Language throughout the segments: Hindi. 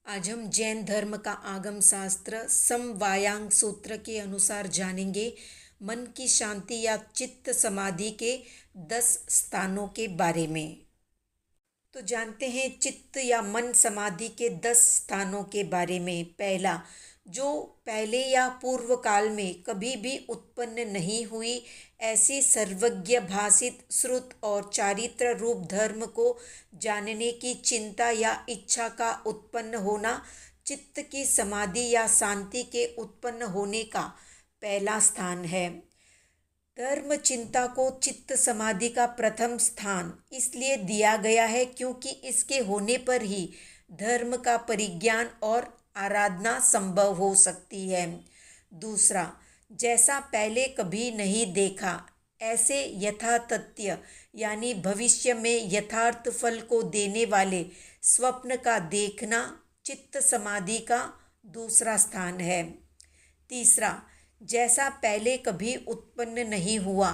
आज हम जैन धर्म का आगम शास्त्र समवायांग सूत्र के अनुसार जानेंगे मन की शांति या चित्त समाधि के 10 स्थानों के बारे में। तो जानते हैं चित्त या मन समाधि के 10 स्थानों के बारे में। पहला, जो पहले या पूर्व काल में कभी भी उत्पन्न नहीं हुई ऐसी सर्वज्ञ भासित श्रुत और चारित्र रूप धर्म को जानने की चिंता या इच्छा का उत्पन्न होना चित्त की समाधि या शांति के उत्पन्न होने का पहला स्थान है। धर्म चिंता को चित्त समाधि का प्रथम स्थान इसलिए दिया गया है क्योंकि इसके होने पर ही धर्म का परिज्ञान और आराधना संभव हो सकती है। दूसरा, जैसा पहले कभी नहीं देखा ऐसे यथातथ्य यानी भविष्य में यथार्थ फल को देने वाले स्वप्न का देखना चित्त समाधि का दूसरा स्थान है। तीसरा, जैसा पहले कभी उत्पन्न नहीं हुआ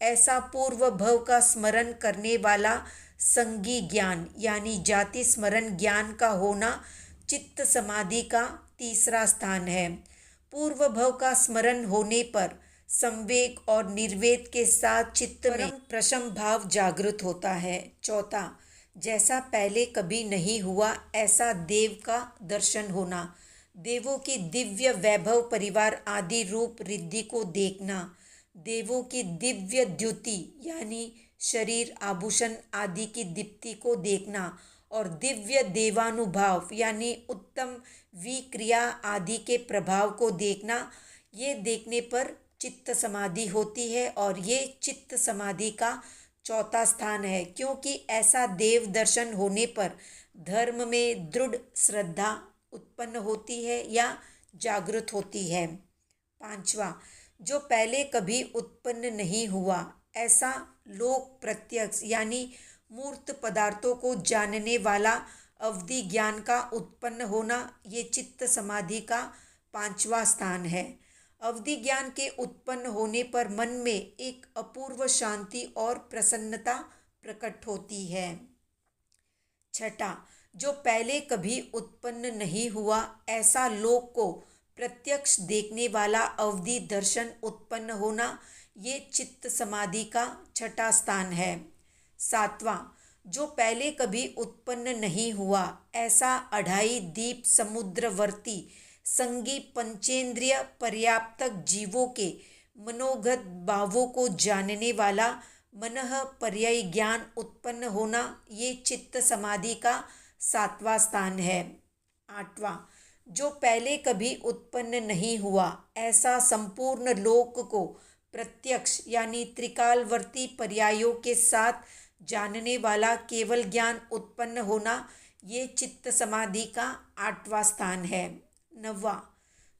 ऐसा पूर्व भव का स्मरण करने वाला संगी ज्ञान यानी जाति स्मरण ज्ञान का होना चित्त समाधि का तीसरा स्थान है। पूर्व भव का स्मरण होने पर संवेग और निर्वेद के साथ चित्त में प्रशम भाव जागृत होता है। चौथा, जैसा पहले कभी नहीं हुआ ऐसा देव का दर्शन होना, देवों की दिव्य वैभव परिवार आदि रूप रिद्धि को देखना, देवों की दिव्य द्युति यानी शरीर आभूषण आदि की दीप्ति को देखना और दिव्य देवानुभाव यानी उत्तम विक्रिया आदि के प्रभाव को देखना, ये देखने पर चित्त समाधि होती है और ये चित्त समाधि का चौथा स्थान है क्योंकि ऐसा देव दर्शन होने पर धर्म में दृढ़ श्रद्धा उत्पन्न होती है या जागृत होती है। पांचवा, जो पहले कभी उत्पन्न नहीं हुआ ऐसा लोक प्रत्यक्ष यानी मूर्त पदार्थों को जानने वाला अवधि ज्ञान का उत्पन्न होना, ये चित्त समाधि का पांचवा स्थान है। अवधि ज्ञान के उत्पन्न होने पर मन में एक अपूर्व शांति और प्रसन्नता प्रकट होती है। छठा, जो पहले कभी उत्पन्न नहीं हुआ ऐसा लोक को प्रत्यक्ष देखने वाला अवधि दर्शन उत्पन्न होना, ये चित्त समाधि का छठा स्थान है। सातवां, जो पहले कभी उत्पन्न नहीं हुआ ऐसा अढ़ाई दीप समुद्रवर्ती संगी पंचेंद्रिय पर्याप्तक जीवों के मनोगत भावों को जानने वाला मनः पर्याय ज्ञान उत्पन्न होना, ये चित्त समाधि का सातवां स्थान है। आठवां, जो पहले कभी उत्पन्न नहीं हुआ ऐसा संपूर्ण लोक को प्रत्यक्ष यानी त्रिकालवर्ती पर्यायों के साथ जानने वाला केवल ज्ञान उत्पन्न होना, ये चित्त समाधि का आठवां स्थान है। नौवां,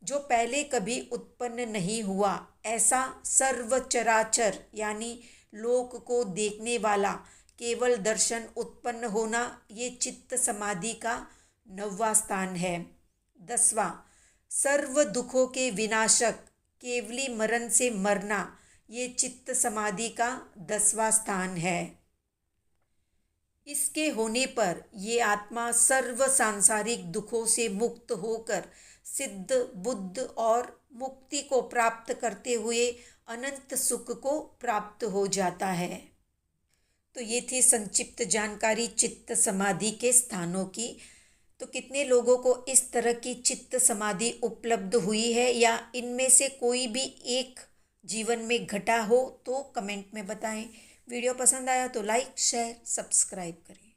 जो पहले कभी उत्पन्न नहीं हुआ ऐसा सर्वचराचर यानी लोक को देखने वाला केवल दर्शन उत्पन्न होना, ये चित्त समाधि का नौवां स्थान है। 10वां, सर्व दुखों के विनाशक केवली मरण से मरना, ये चित्त समाधि का 10वां स्थान है। इसके होने पर ये आत्मा सर्व सांसारिक दुखों से मुक्त होकर सिद्ध बुद्ध और मुक्ति को प्राप्त करते हुए अनंत सुख को प्राप्त हो जाता है। तो ये थी संक्षिप्त जानकारी चित्त समाधि के स्थानों की। तो कितने लोगों को इस तरह की चित्त समाधि उपलब्ध हुई है या इनमें से कोई भी एक जीवन में घटा हो तो कमेंट में बताएं। वीडियो पसंद आया तो लाइक शेयर सब्सक्राइब करें।